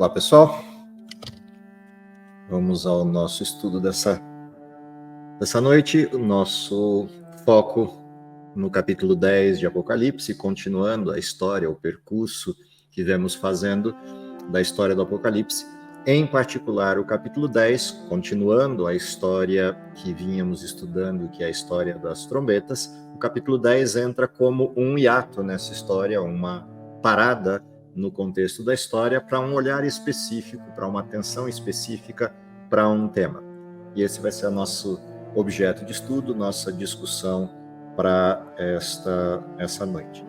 Olá, pessoal. Vamos ao nosso estudo dessa noite. O nosso foco no capítulo 10 de Apocalipse, continuando a história, o percurso que vemos fazendo da história do Apocalipse. Em particular, o capítulo 10, continuando a história que vínhamos estudando, que é a história das trombetas. O capítulo 10 entra como um hiato nessa história, uma parada no contexto da história, para um olhar específico, para uma atenção específica, para um tema. E esse vai ser o nosso objeto de estudo, nossa discussão para essa noite.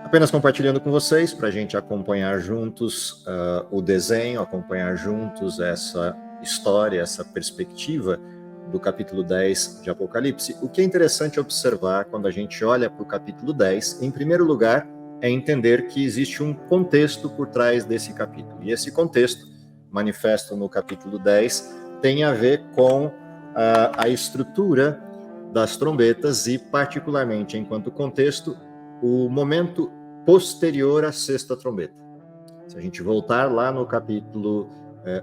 Apenas compartilhando com vocês, para a gente acompanhar juntos o desenho, acompanhar juntos essa história, essa perspectiva do capítulo 10 de Apocalipse. O que é interessante observar quando a gente olha para o capítulo 10, em primeiro lugar, é entender que existe um contexto por trás desse capítulo. E esse contexto, manifesto no capítulo 10, tem a ver com a estrutura das trombetas e, particularmente, enquanto contexto, o momento posterior à sexta trombeta. Se a gente voltar lá no capítulo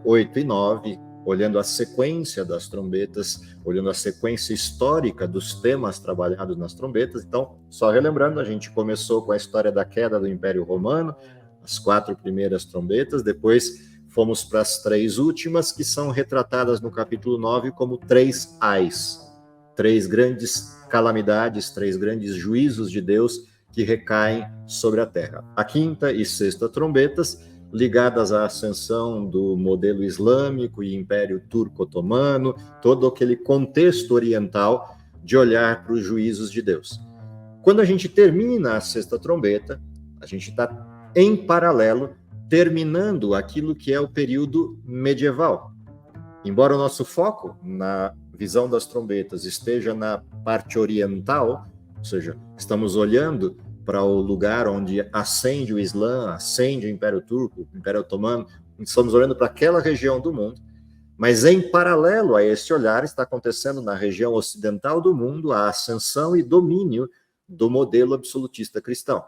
8 e 9, olhando a sequência das trombetas, olhando a sequência histórica dos temas trabalhados nas trombetas. Então, só relembrando, a gente começou com a história da queda do Império Romano, as 4 primeiras trombetas, depois fomos para as 3 últimas, que são retratadas no capítulo 9 como 3 ais, 3 grandes calamidades, 3 grandes juízos de Deus que recaem sobre a terra. A quinta e sexta trombetas, ligadas à ascensão do modelo islâmico e Império Turco-Otomano, todo aquele contexto oriental de olhar para os juízos de Deus. Quando a gente termina a sexta trombeta, a gente está em paralelo terminando aquilo que é o período medieval. Embora o nosso foco na visão das trombetas esteja na parte oriental, ou seja, estamos olhando para o lugar onde ascende o Islã, ascende o Império Turco, o Império Otomano, estamos olhando para aquela região do mundo, mas em paralelo a esse olhar está acontecendo na região ocidental do mundo a ascensão e domínio do modelo absolutista cristão.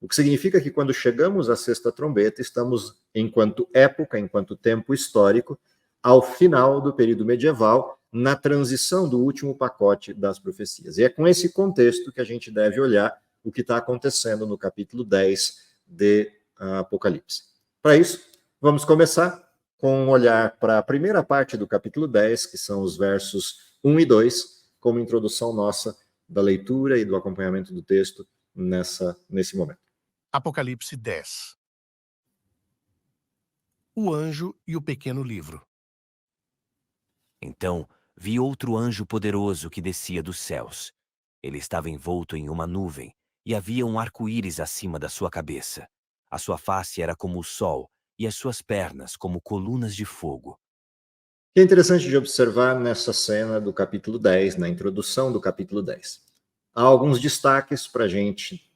O que significa que quando chegamos à sexta trombeta, estamos, enquanto época, enquanto tempo histórico, ao final do período medieval, na transição do último pacote das profecias. E é com esse contexto que a gente deve olhar o que está acontecendo no capítulo 10 de Apocalipse. Para isso, vamos começar com um olhar para a primeira parte do capítulo 10, que são os versos 1 e 2, como introdução nossa da leitura e do acompanhamento do texto nesse momento. Apocalipse 10. O anjo e o pequeno livro. Então vi outro anjo poderoso que descia dos céus. Ele estava envolto em uma nuvem, e havia um arco-íris acima da sua cabeça. A sua face era como o sol, e as suas pernas como colunas de fogo. O que é interessante de observar nessa cena do capítulo 10, na introdução do capítulo 10. Há alguns destaques para a gente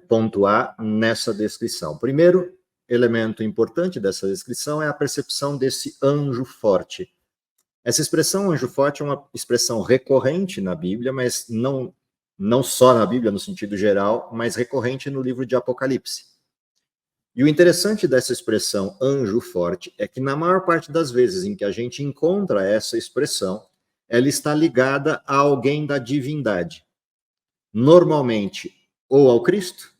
pontuar nessa descrição. Primeiro elemento importante dessa descrição é a percepção desse anjo forte. Essa expressão anjo forte é uma expressão recorrente na Bíblia, mas não só na Bíblia no sentido geral, mas recorrente no livro de Apocalipse. E o interessante dessa expressão anjo forte é que na maior parte das vezes em que a gente encontra essa expressão, ela está ligada a alguém da divindade. Normalmente, ou ao Cristo,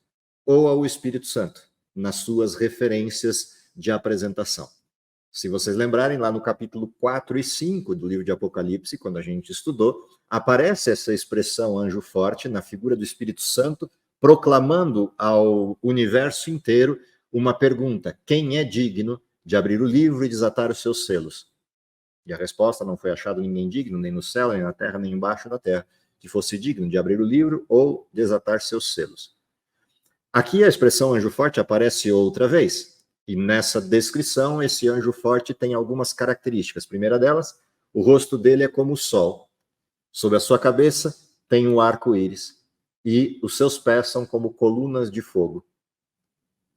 ou ao Espírito Santo, nas suas referências de apresentação. Se vocês lembrarem, lá no capítulo 4 e 5 do livro de Apocalipse, quando a gente estudou, aparece essa expressão anjo forte na figura do Espírito Santo, proclamando ao universo inteiro uma pergunta: quem é digno de abrir o livro e desatar os seus selos? E a resposta: não foi achado ninguém digno, nem no céu, nem na terra, nem embaixo da terra, que fosse digno de abrir o livro ou desatar seus selos. Aqui a expressão anjo forte aparece outra vez. E nessa descrição, esse anjo forte tem algumas características. A primeira delas, o rosto dele é como o sol. Sobre a sua cabeça tem um arco-íris. E os seus pés são como colunas de fogo.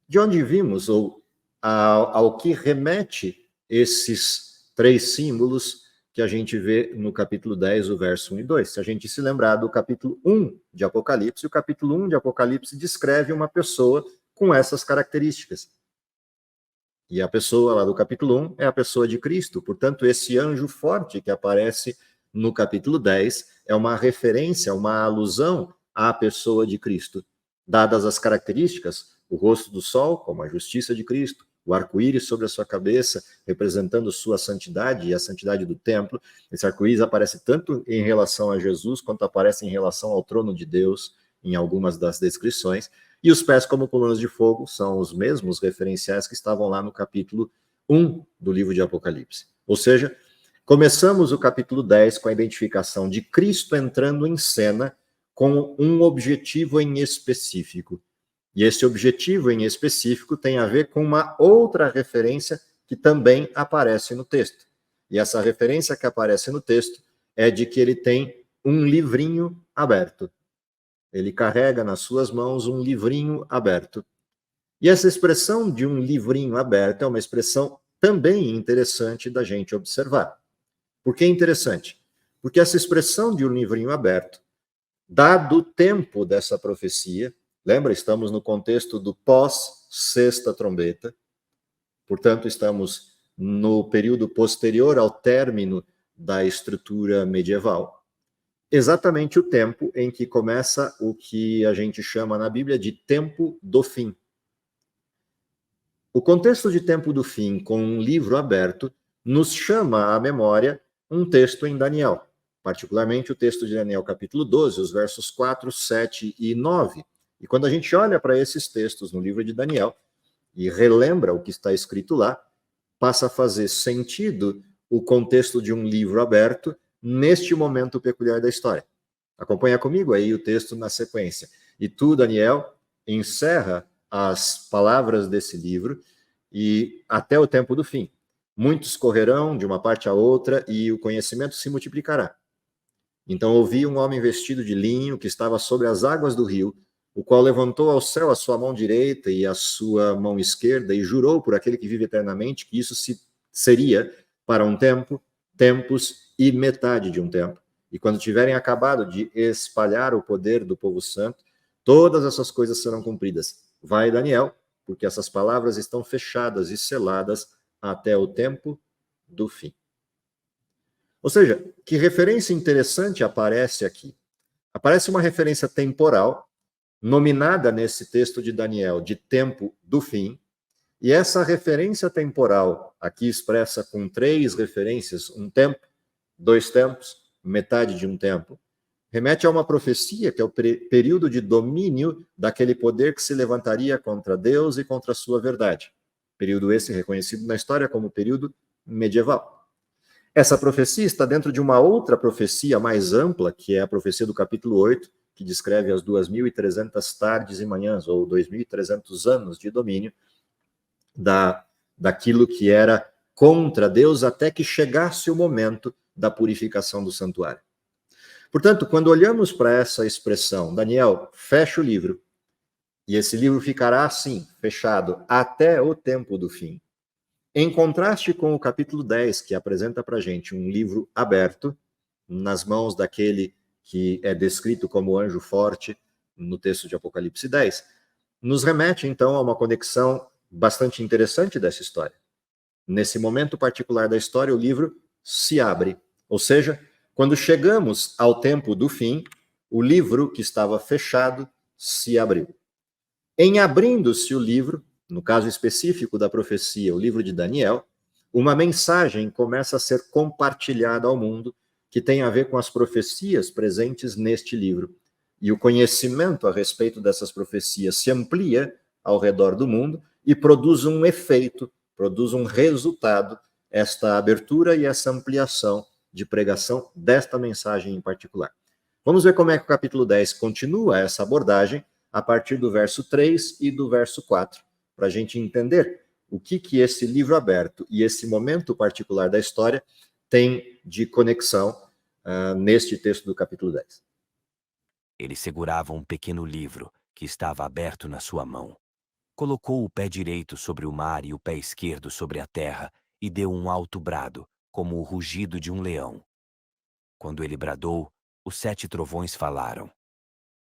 De onde vimos, ou ao que remete esses 3 símbolos que a gente vê no capítulo 10, o verso 1 e 2. Se a gente se lembrar do capítulo 1 de Apocalipse, o capítulo 1 de Apocalipse descreve uma pessoa com essas características. E a pessoa lá do capítulo 1 é a pessoa de Cristo. Portanto, esse anjo forte que aparece no capítulo 10 é uma referência, uma alusão à pessoa de Cristo. Dadas as características, o rosto do sol, como a justiça de Cristo, o arco-íris sobre a sua cabeça, representando sua santidade e a santidade do templo. Esse arco-íris aparece tanto em relação a Jesus, quanto aparece em relação ao trono de Deus, em algumas das descrições. E os pés como colunas de fogo são os mesmos referenciais que estavam lá no capítulo 1 do livro de Apocalipse. Ou seja, começamos o capítulo 10 com a identificação de Cristo entrando em cena com um objetivo em específico. E esse objetivo em específico tem a ver com uma outra referência que também aparece no texto. E essa referência que aparece no texto é de que ele tem um livrinho aberto. Ele carrega nas suas mãos um livrinho aberto. E essa expressão de um livrinho aberto é uma expressão também interessante da gente observar. Por que interessante? Porque essa expressão de um livrinho aberto, dado o tempo dessa profecia, lembra, estamos no contexto do pós-sexta trombeta, portanto, estamos no período posterior ao término da estrutura medieval. Exatamente o tempo em que começa o que a gente chama na Bíblia de tempo do fim. O contexto de tempo do fim com um livro aberto nos chama à memória um texto em Daniel, particularmente o texto de Daniel capítulo 12, os versos 4, 7 e 9. E quando a gente olha para esses textos no livro de Daniel e relembra o que está escrito lá, passa a fazer sentido o contexto de um livro aberto neste momento peculiar da história. Acompanha comigo aí o texto na sequência. E tu, Daniel, encerra as palavras desse livro e até o tempo do fim. Muitos correrão de uma parte a outra e o conhecimento se multiplicará. Então ouvi um homem vestido de linho que estava sobre as águas do rio, o qual levantou ao céu a sua mão direita e a sua mão esquerda e jurou por aquele que vive eternamente que isso seria para um tempo, tempos e metade de um tempo. E quando tiverem acabado de espalhar o poder do povo santo, todas essas coisas serão cumpridas. Vai, Daniel, porque essas palavras estão fechadas e seladas até o tempo do fim. Ou seja, que referência interessante aparece aqui. Aparece uma referência temporal, nominada nesse texto de Daniel de tempo do fim, e essa referência temporal, aqui expressa com 3 referências, um tempo, 2 tempos, metade de um tempo, remete a uma profecia que é o período de domínio daquele poder que se levantaria contra Deus e contra a sua verdade. Período esse reconhecido na história como período medieval. Essa profecia está dentro de uma outra profecia mais ampla, que é a profecia do capítulo 8, que descreve as 2.300 tardes e manhãs, ou 2.300 anos de domínio daquilo que era contra Deus até que chegasse o momento da purificação do santuário. Portanto, quando olhamos para essa expressão, Daniel, fecha o livro, e esse livro ficará assim, fechado, até o tempo do fim. Em contraste com o capítulo 10, que apresenta para a gente um livro aberto, nas mãos daquele que é descrito como anjo forte no texto de Apocalipse 10, nos remete, então, a uma conexão bastante interessante dessa história. Nesse momento particular da história, o livro se abre. Ou seja, quando chegamos ao tempo do fim, o livro que estava fechado se abriu. Em abrindo-se o livro, no caso específico da profecia, o livro de Daniel, uma mensagem começa a ser compartilhada ao mundo que tem a ver com as profecias presentes neste livro. E o conhecimento a respeito dessas profecias se amplia ao redor do mundo e produz um efeito, produz um resultado, esta abertura e essa ampliação de pregação desta mensagem em particular. Vamos ver como é que o capítulo 10 continua essa abordagem a partir do verso 3 e do verso 4, para a gente entender o que esse livro aberto e esse momento particular da história tem de conexão neste texto do capítulo 10. Ele segurava um pequeno livro que estava aberto na sua mão. Colocou o pé direito sobre o mar e o pé esquerdo sobre a terra e deu um alto brado, como o rugido de um leão. Quando ele bradou, os 7 trovões falaram.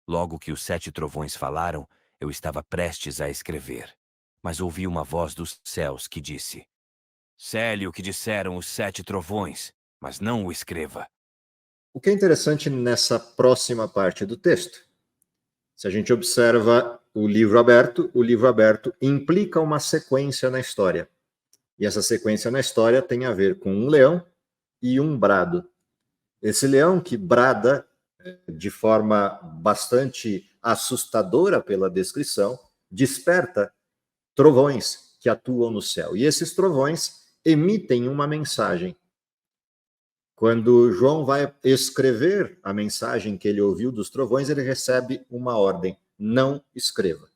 Logo que os 7 trovões falaram, eu estava prestes a escrever. Mas ouvi uma voz dos céus que disse: Cele o que disseram os 7 trovões, mas não o escreva. O que é interessante nessa próxima parte do texto? Se a gente observa o livro aberto implica uma sequência na história. E essa sequência na história tem a ver com um leão e um brado. Esse leão que brada de forma bastante assustadora pela descrição, desperta trovões que atuam no céu. E esses trovões emitem uma mensagem. Quando João vai escrever a mensagem que ele ouviu dos trovões, ele recebe uma ordem: não escreva.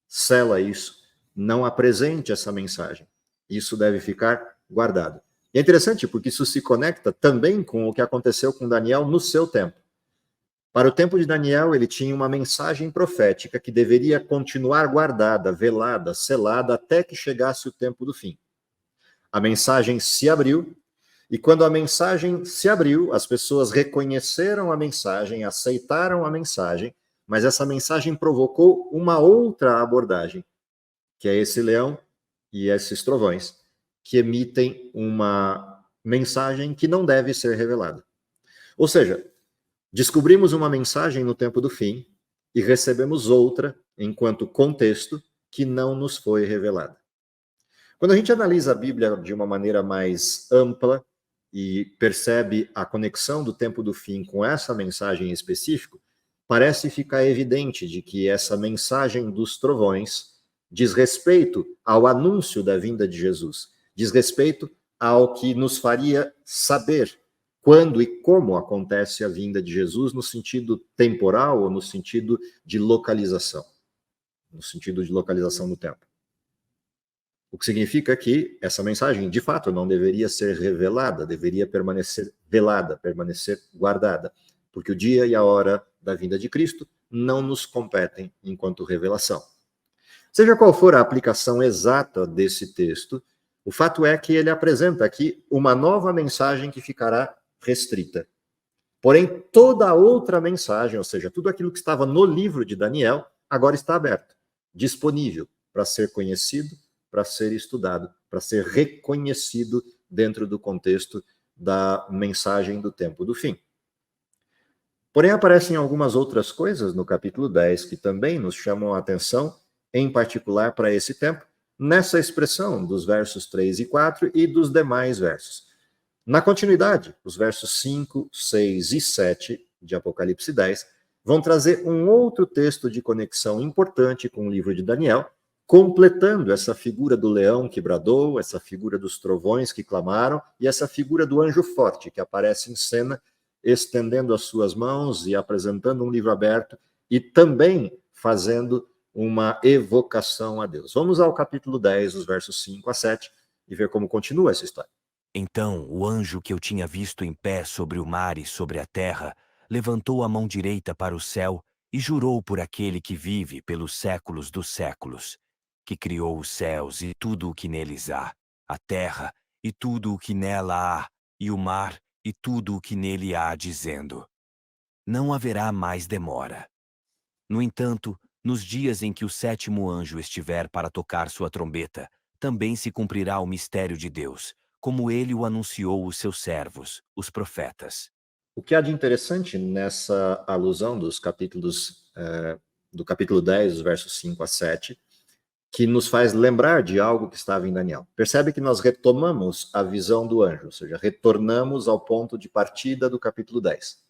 Sela isso, não apresente essa mensagem. Isso deve ficar guardado. E é interessante porque isso se conecta também com o que aconteceu com Daniel no seu tempo. Para o tempo de Daniel, ele tinha uma mensagem profética que deveria continuar guardada, velada, selada, até que chegasse o tempo do fim. A mensagem se abriu, e quando a mensagem se abriu, as pessoas reconheceram a mensagem, aceitaram a mensagem, mas essa mensagem provocou uma outra abordagem, que é esse leão e esses trovões, que emitem uma mensagem que não deve ser revelada. Ou seja, descobrimos uma mensagem no tempo do fim e recebemos outra, enquanto contexto, que não nos foi revelada. Quando a gente analisa a Bíblia de uma maneira mais ampla e percebe a conexão do tempo do fim com essa mensagem em específico, parece ficar evidente de que essa mensagem dos trovões diz respeito ao anúncio da vinda de Jesus, diz respeito ao que nos faria saber quando e como acontece a vinda de Jesus no sentido temporal ou no sentido de localização, no tempo. O que significa que essa mensagem, de fato, não deveria ser revelada, deveria permanecer velada, permanecer guardada, porque o dia e a hora da vinda de Cristo não nos competem enquanto revelação. Seja qual for a aplicação exata desse texto, o fato é que ele apresenta aqui uma nova mensagem que ficará restrita. Porém, toda a outra mensagem, ou seja, tudo aquilo que estava no livro de Daniel, agora está aberto, disponível para ser conhecido, para ser estudado, para ser reconhecido dentro do contexto da mensagem do tempo do fim. Porém, aparecem algumas outras coisas no capítulo 10 que também nos chamam a atenção, em particular para esse tempo, nessa expressão dos versos 3 e 4 e dos demais versos. Na continuidade, os versos 5, 6 e 7 de Apocalipse 10 vão trazer um outro texto de conexão importante com o livro de Daniel, completando essa figura do leão que bradou, essa figura dos trovões que clamaram e essa figura do anjo forte que aparece em cena, estendendo as suas mãos e apresentando um livro aberto e também fazendo uma evocação a Deus. Vamos ao capítulo 10, os versos 5 a 7, e ver como continua essa história. Então o anjo que eu tinha visto em pé sobre o mar e sobre a terra levantou a mão direita para o céu e jurou por aquele que vive pelos séculos dos séculos, que criou os céus e tudo o que neles há, a terra e tudo o que nela há, e o mar e tudo o que nele há, dizendo: não haverá mais demora. No entanto, nos dias em que o 7º anjo estiver para tocar sua trombeta, também se cumprirá o mistério de Deus, como ele o anunciou aos seus servos, os profetas. O que há de interessante nessa alusão dos do capítulo 10, os versos 5 a 7, que nos faz lembrar de algo que estava em Daniel. Percebe que nós retomamos a visão do anjo, ou seja, retornamos ao ponto de partida do capítulo 10.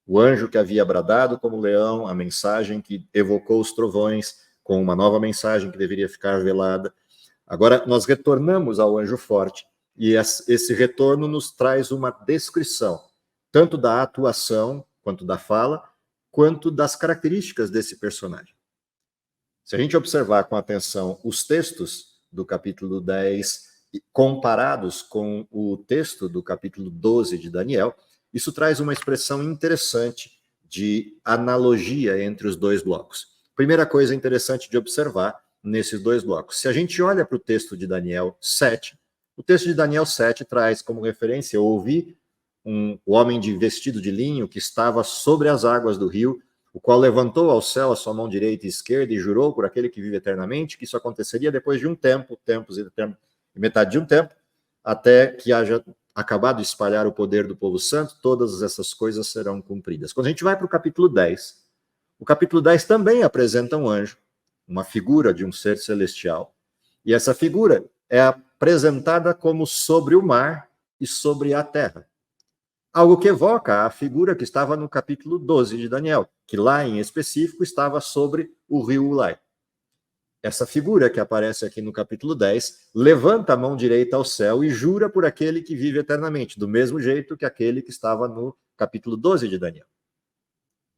O anjo que havia bradado como leão, a mensagem que evocou os trovões, com uma nova mensagem que deveria ficar velada. Agora, nós retornamos ao anjo forte, e esse retorno nos traz uma descrição, tanto da atuação, quanto da fala, quanto das características desse personagem. Se a gente observar com atenção os textos do capítulo 10, comparados com o texto do capítulo 12 de Daniel, isso traz uma expressão interessante de analogia entre os dois blocos. Primeira coisa interessante de observar nesses dois blocos. Se a gente olha para o texto de Daniel 7, o texto de Daniel 7 traz como referência: eu ouvi o homem de vestido de linho que estava sobre as águas do rio, o qual levantou ao céu a sua mão direita e esquerda e jurou por aquele que vive eternamente que isso aconteceria depois de um tempo, e metade de um tempo, até que haja acabado de espalhar o poder do povo santo, todas essas coisas serão cumpridas. Quando a gente vai para o capítulo 10, o capítulo 10 também apresenta um anjo, uma figura de um ser celestial, e essa figura é apresentada como sobre o mar e sobre a terra. Algo que evoca a figura que estava no capítulo 12 de Daniel, que lá em específico estava sobre o rio Ulai. Essa figura que aparece aqui no capítulo 10 levanta a mão direita ao céu e jura por aquele que vive eternamente, do mesmo jeito que aquele que estava no capítulo 12 de Daniel.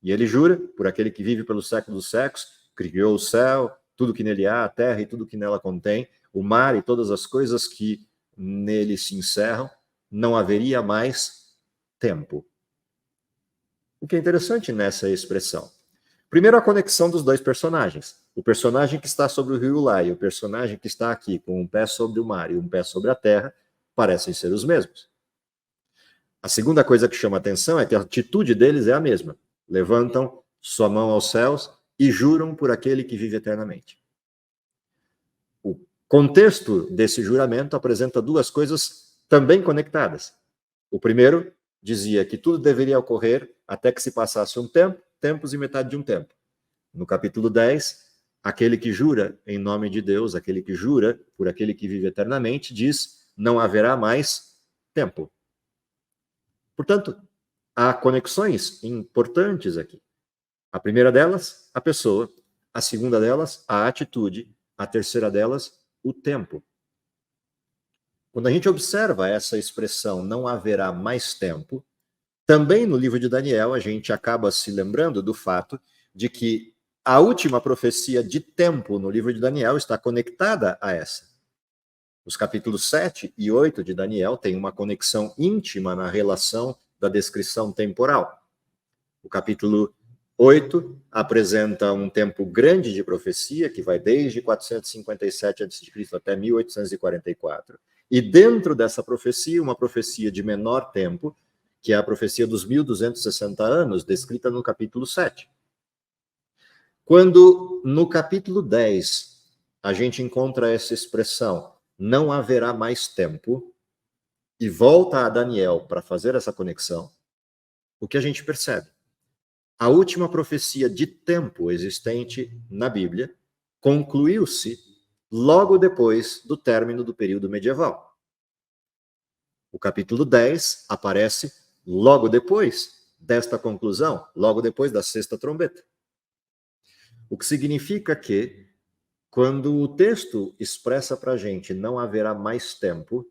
E ele jura por aquele que vive pelos séculos dos séculos, criou o céu, tudo que nele há, a terra e tudo que nela contém, o mar e todas as coisas que nele se encerram, não haveria mais tempo. O que é interessante nessa expressão? Primeiro, a conexão dos dois personagens. O personagem que está sobre o rio Ulai e o personagem que está aqui com um pé sobre o mar e um pé sobre a terra parecem ser os mesmos. A segunda coisa que chama atenção é que a atitude deles é a mesma. Levantam sua mão aos céus e juram por aquele que vive eternamente. O contexto desse juramento apresenta duas coisas também conectadas. O primeiro dizia que tudo deveria ocorrer até que se passasse um tempo, tempos e metade de um tempo. No capítulo 10, aquele que jura em nome de Deus, aquele que jura por aquele que vive eternamente, diz: não haverá mais tempo. Portanto, há conexões importantes aqui. A primeira delas, a pessoa. A segunda delas, a atitude. A terceira delas, o tempo. Quando a gente observa essa expressão, não haverá mais tempo, também no livro de Daniel a gente acaba se lembrando do fato de que a última profecia de tempo no livro de Daniel está conectada a essa. Os capítulos 7 e 8 de Daniel têm uma conexão íntima na relação da descrição temporal. O capítulo 8 apresenta um tempo grande de profecia, que vai desde 457 a.C. até 1844. E dentro dessa profecia, uma profecia de menor tempo, que é a profecia dos 1260 anos, descrita no capítulo 7. Quando no capítulo 10 a gente encontra essa expressão, não haverá mais tempo, e volta a Daniel para fazer essa conexão, o que a gente percebe? A última profecia de tempo existente na Bíblia concluiu-se logo depois do término do período medieval. O capítulo 10 aparece logo depois desta conclusão, logo depois da sexta trombeta. O que significa que, quando o texto expressa para a gente não haverá mais tempo,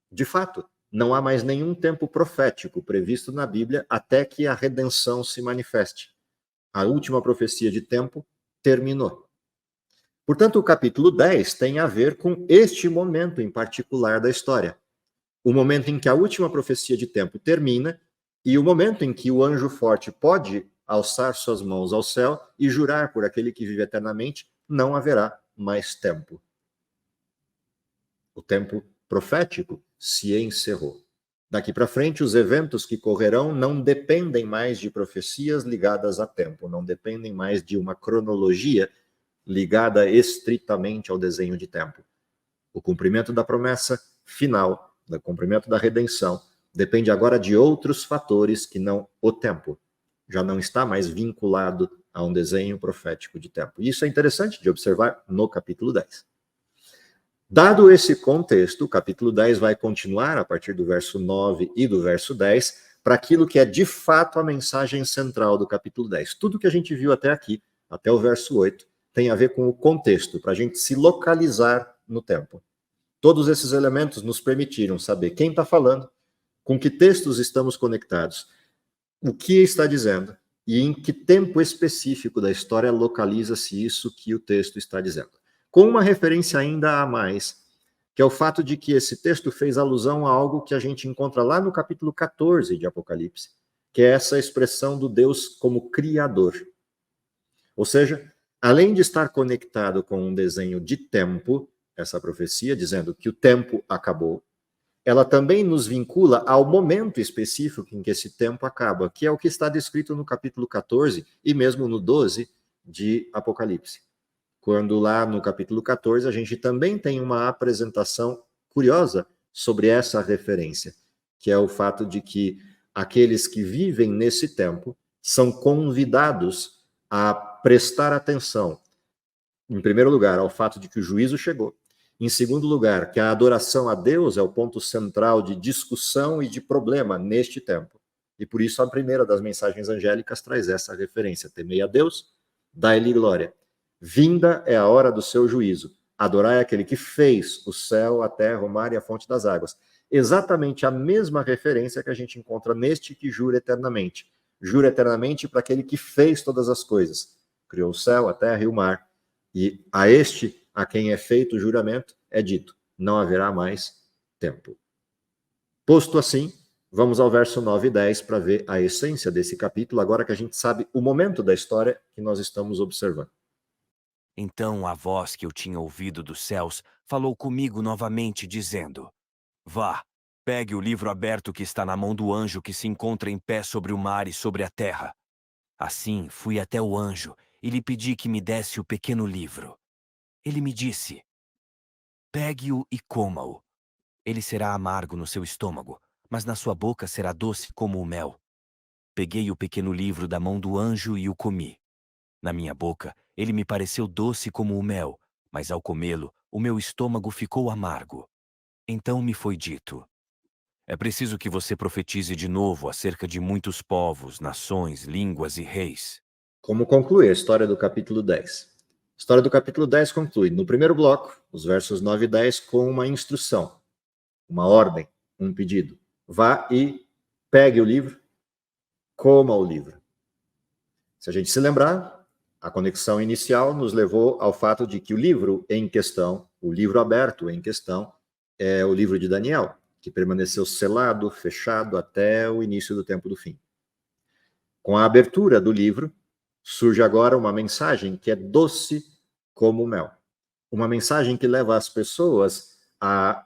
de fato, não há mais nenhum tempo profético previsto na Bíblia até que a redenção se manifeste. A última profecia de tempo terminou. Portanto, o capítulo 10 tem a ver com este momento em particular da história. O momento em que a última profecia de tempo termina e o momento em que o anjo forte pode alçar suas mãos ao céu e jurar por aquele que vive eternamente, não haverá mais tempo. O tempo profético se encerrou. Daqui para frente, os eventos que correrão não dependem mais de profecias ligadas a tempo, não dependem mais de uma cronologia ligada estritamente ao desenho de tempo. O cumprimento da promessa final, o cumprimento da redenção, depende agora de outros fatores que não o tempo. Já não está mais vinculado a um desenho profético de tempo. E isso é interessante de observar no capítulo 10. Dado esse contexto, o capítulo 10 vai continuar a partir do verso 9 e do verso 10 para aquilo que é de fato a mensagem central do capítulo 10. Tudo que a gente viu até aqui, até o verso 8, tem a ver com o contexto, para a gente se localizar no tempo. Todos esses elementos nos permitiram saber quem está falando, com que textos estamos conectados, o que está dizendo e em que tempo específico da história localiza-se isso que o texto está dizendo. Com uma referência ainda a mais, que é o fato de que esse texto fez alusão a algo que a gente encontra lá no capítulo 14 de Apocalipse, que é essa expressão do Deus como criador. Ou seja, além de estar conectado com um desenho de tempo, essa profecia dizendo que o tempo acabou, ela também nos vincula ao momento específico em que esse tempo acaba, que é o que está descrito no capítulo 14 e mesmo no 12 de Apocalipse. Quando lá no capítulo 14 a gente também tem uma apresentação curiosa sobre essa referência, que é o fato de que aqueles que vivem nesse tempo são convidados a prestar atenção, em primeiro lugar, ao fato de que o juízo chegou. Em segundo lugar, que a adoração a Deus é o ponto central de discussão e de problema neste tempo. E por isso a primeira das mensagens angélicas traz essa referência. Temei a Deus, dai-lhe glória. Vinda é a hora do seu juízo. Adorai aquele que fez o céu, a terra, o mar e a fonte das águas. Exatamente a mesma referência que a gente encontra neste que jura eternamente. Jura eternamente para aquele que fez todas as coisas. Criou o céu, a terra e o mar. E a este, a quem é feito o juramento, é dito, não haverá mais tempo. Posto assim, vamos ao verso 9 e 10 para ver a essência desse capítulo, agora que a gente sabe o momento da história que nós estamos observando. Então a voz que eu tinha ouvido dos céus falou comigo novamente, dizendo: Vá, pegue o livro aberto que está na mão do anjo que se encontra em pé sobre o mar e sobre a terra. Assim fui até o anjo e lhe pedi que me desse o pequeno livro. Ele me disse: Pegue-o e coma-o. Ele será amargo no seu estômago, mas na sua boca será doce como o mel. Peguei o pequeno livro da mão do anjo e o comi. Na minha boca, ele me pareceu doce como o mel, mas ao comê-lo, o meu estômago ficou amargo. Então me foi dito: é preciso que você profetize de novo acerca de muitos povos, nações, línguas e reis. Como conclui a história do capítulo 10? A história do capítulo 10 conclui, no primeiro bloco, os versos 9 e 10, com uma instrução, uma ordem, um pedido. Vá e pegue o livro, coma o livro. Se a gente se lembrar, a conexão inicial nos levou ao fato de que o livro em questão, o livro aberto em questão, é o livro de Daniel, que permaneceu selado, fechado até o início do tempo do fim. Com a abertura do livro, surge agora uma mensagem que é doce como o mel. Uma mensagem que leva as pessoas a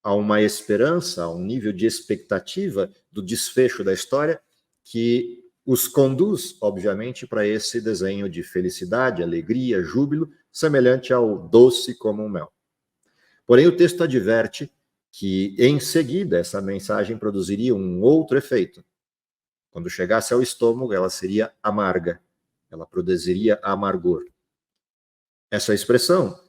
uma esperança, a um nível de expectativa do desfecho da história que os conduz, obviamente, para esse desenho de felicidade, alegria, júbilo, semelhante ao doce como o mel. Porém, o texto adverte que, em seguida, essa mensagem produziria um outro efeito. Quando chegasse ao estômago, ela seria amarga, ela produziria amargor. Essa expressão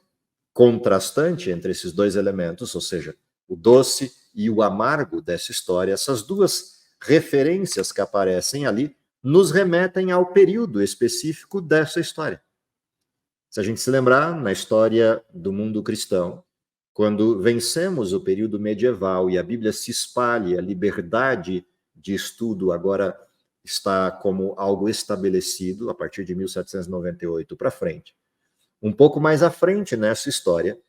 contrastante entre esses dois elementos, ou seja, o doce e o amargo dessa história, essas duas referências que aparecem ali, nos remetem ao período específico dessa história. Se a gente se lembrar, na história do mundo cristão, quando vencemos o período medieval e a Bíblia se espalha, a liberdade de estudo agora está como algo estabelecido a partir de 1798 para frente. Um pouco mais à frente nessa história,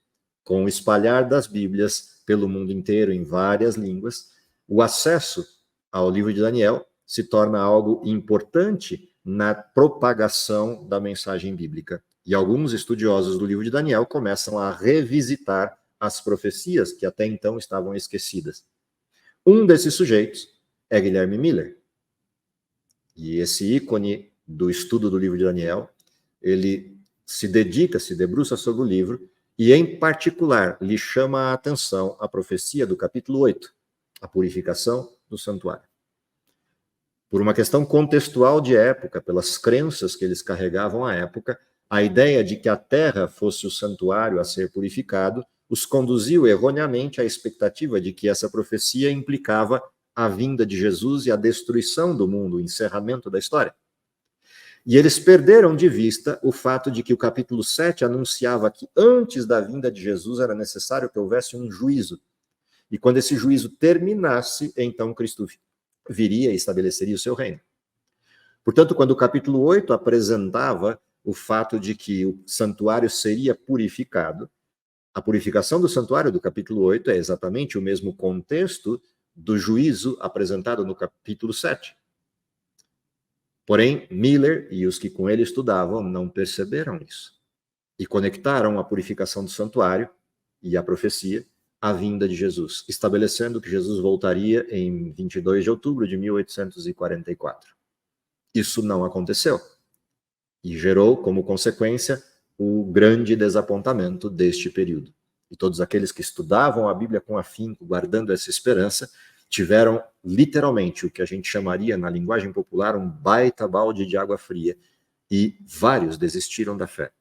com o espalhar das Bíblias pelo mundo inteiro em várias línguas, o acesso ao livro de Daniel se torna algo importante na propagação da mensagem bíblica. E alguns estudiosos do livro de Daniel começam a revisitar as profecias que até então estavam esquecidas. Um desses sujeitos é Guilherme Miller. E esse ícone do estudo do livro de Daniel, ele se dedica, se debruça sobre o livro e, em particular, lhe chama a atenção a profecia do capítulo 8, a purificação do santuário. Por uma questão contextual de época, pelas crenças que eles carregavam à época, a ideia de que a terra fosse o santuário a ser purificado os conduziu erroneamente à expectativa de que essa profecia implicava a vinda de Jesus e a destruição do mundo, o encerramento da história. E eles perderam de vista o fato de que o capítulo 7 anunciava que antes da vinda de Jesus era necessário que houvesse um juízo. E quando esse juízo terminasse, então Cristo viria e estabeleceria o seu reino. Portanto, quando o capítulo 8 apresentava o fato de que o santuário seria purificado, a purificação do santuário do capítulo 8 é exatamente o mesmo contexto do juízo apresentado no capítulo 7. Porém, Miller e os que com ele estudavam não perceberam isso. E conectaram a purificação do santuário e a profecia a vinda de Jesus, estabelecendo que Jesus voltaria em 22 de outubro de 1844. Isso não aconteceu e gerou, como consequência, o grande desapontamento deste período. E todos aqueles que estudavam a Bíblia com afinco, guardando essa esperança, tiveram literalmente o que a gente chamaria, na linguagem popular, um baita balde de água fria, e vários desistiram da fé.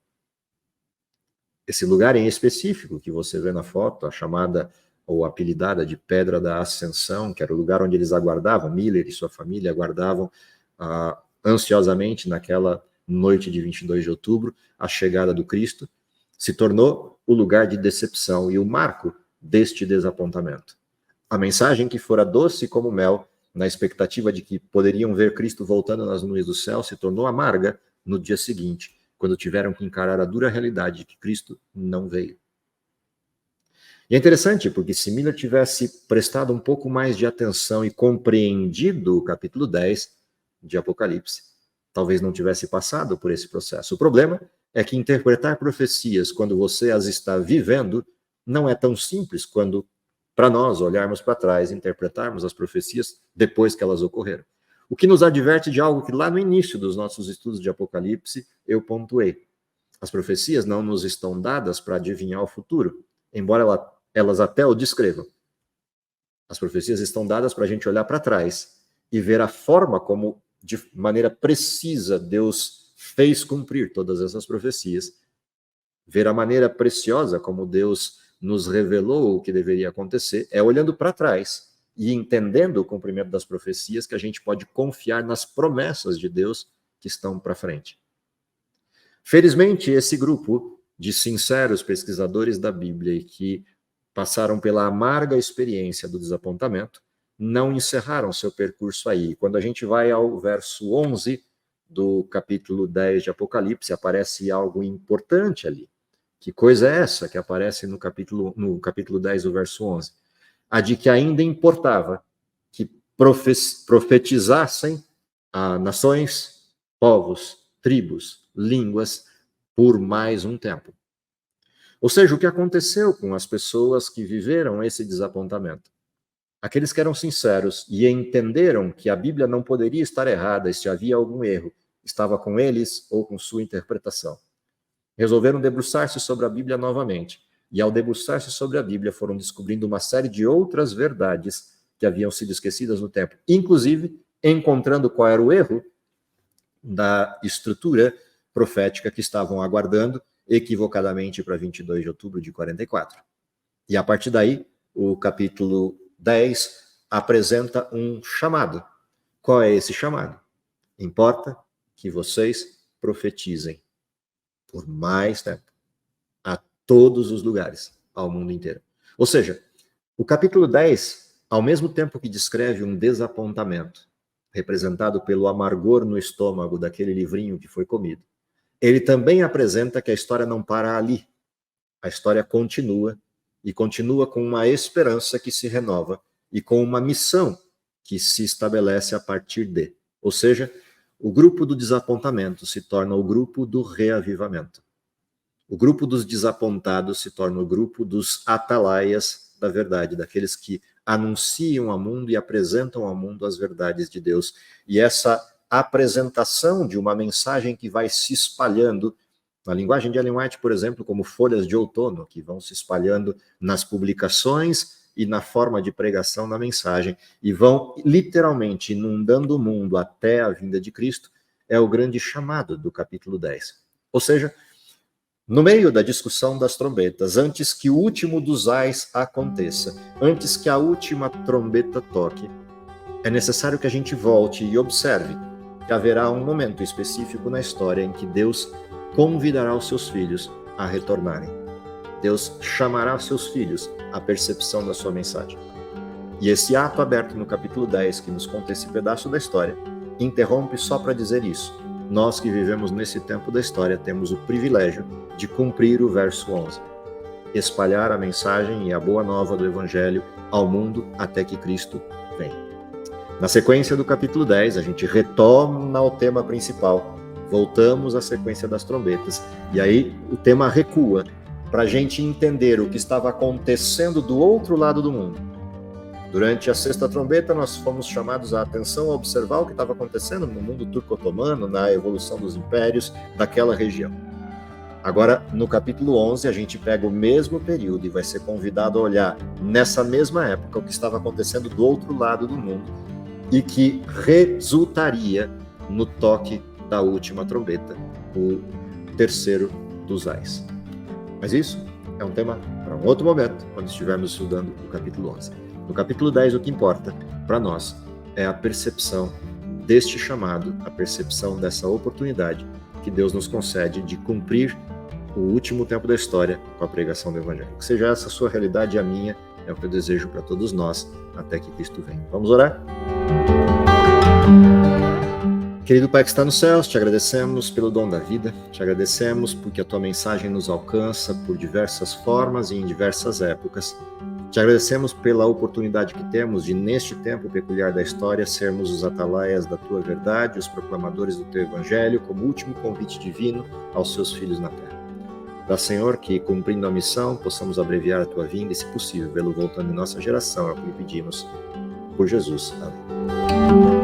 Esse lugar em específico que você vê na foto, a chamada ou apelidada de Pedra da Ascensão, que era o lugar onde eles aguardavam, Miller e sua família aguardavam ansiosamente naquela noite de 22 de outubro, a chegada do Cristo, se tornou o lugar de decepção e o marco deste desapontamento. A mensagem que fora doce como mel, na expectativa de que poderiam ver Cristo voltando nas nuvens do céu, se tornou amarga no dia seguinte, quando tiveram que encarar a dura realidade de que Cristo não veio. E é interessante, porque se Miller tivesse prestado um pouco mais de atenção e compreendido o capítulo 10 de Apocalipse, talvez não tivesse passado por esse processo. O problema é que interpretar profecias quando você as está vivendo não é tão simples quando, para nós, olharmos para trás e interpretarmos as profecias depois que elas ocorreram. O que nos adverte de algo que lá no início dos nossos estudos de Apocalipse eu pontuei. As profecias não nos estão dadas para adivinhar o futuro, embora elas até o descrevam. As profecias estão dadas para a gente olhar para trás e ver a forma como, de maneira precisa, Deus fez cumprir todas essas profecias, ver a maneira preciosa como Deus nos revelou o que deveria acontecer, é olhando para trás e entendendo o cumprimento das profecias que a gente pode confiar nas promessas de Deus que estão para frente. Felizmente, esse grupo de sinceros pesquisadores da Bíblia e que passaram pela amarga experiência do desapontamento, não encerraram seu percurso aí. Quando a gente vai ao verso 11 do capítulo 10 de Apocalipse, aparece algo importante ali. Que coisa é essa que aparece no capítulo 10, do verso 11? A de que ainda importava que profetizassem a nações, povos, tribos, línguas, por mais um tempo. Ou seja, o que aconteceu com as pessoas que viveram esse desapontamento? Aqueles que eram sinceros e entenderam que a Bíblia não poderia estar errada e se havia algum erro, estava com eles ou com sua interpretação. Resolveram debruçar-se sobre a Bíblia novamente. E ao debruçar-se sobre a Bíblia, foram descobrindo uma série de outras verdades que haviam sido esquecidas no tempo. Inclusive, encontrando qual era o erro da estrutura profética que estavam aguardando equivocadamente para 22 de outubro de 44. E a partir daí, o capítulo 10 apresenta um chamado. Qual é esse chamado? Importa que vocês profetizem por mais tempo, a todos os lugares, ao mundo inteiro. Ou seja, o capítulo 10, ao mesmo tempo que descreve um desapontamento, representado pelo amargor no estômago daquele livrinho que foi comido, ele também apresenta que a história não para ali. A história continua, e continua com uma esperança que se renova, e com uma missão que se estabelece a partir de. Ou seja, o grupo do desapontamento se torna o grupo do reavivamento. O grupo dos desapontados se torna o grupo dos atalaias da verdade, daqueles que anunciam ao mundo e apresentam ao mundo as verdades de Deus. E essa apresentação de uma mensagem que vai se espalhando, na linguagem de Ellen White, por exemplo, como folhas de outono, que vão se espalhando nas publicações e na forma de pregação da mensagem, e vão literalmente inundando o mundo até a vinda de Cristo, é o grande chamado do capítulo 10. Ou seja, no meio da discussão das trombetas, antes que o último dos ais aconteça, antes que a última trombeta toque, é necessário que a gente volte e observe que haverá um momento específico na história em que Deus convidará os seus filhos a retornarem. Deus chamará os seus filhos à percepção da sua mensagem. E esse ato aberto no capítulo 10, que nos conta esse pedaço da história, interrompe só para dizer isso. Nós que vivemos nesse tempo da história temos o privilégio de cumprir o verso 11. Espalhar a mensagem e a boa nova do Evangelho ao mundo até que Cristo venha. Na sequência do capítulo 10, a gente retoma o tema principal. Voltamos à sequência das trombetas. E aí o tema recua para a gente entender o que estava acontecendo do outro lado do mundo. Durante a sexta trombeta, nós fomos chamados a atenção a observar o que estava acontecendo no mundo turco-otomano, na evolução dos impérios daquela região. Agora, no capítulo 11, a gente pega o mesmo período e vai ser convidado a olhar nessa mesma época o que estava acontecendo do outro lado do mundo e que resultaria no toque da última trombeta, o terceiro dos ais. Mas isso é um tema para um outro momento, quando estivermos estudando o capítulo 11. No capítulo 10, o que importa para nós é a percepção deste chamado, a percepção dessa oportunidade que Deus nos concede de cumprir o último tempo da história com a pregação do Evangelho. Que seja essa a sua realidade e a minha, é o que eu desejo para todos nós, até que Cristo venha. Vamos orar? Querido Pai que está nos céus, te agradecemos pelo dom da vida, te agradecemos porque a tua mensagem nos alcança por diversas formas e em diversas épocas. Te agradecemos pela oportunidade que temos de, neste tempo peculiar da história, sermos os atalaias da tua verdade, os proclamadores do teu Evangelho, como último convite divino aos seus filhos na terra. Dá, Senhor, que, cumprindo a missão, possamos abreviar a tua vinda e, se possível, vê-lo voltando em nossa geração, é o que lhe pedimos. Por Jesus. Amém.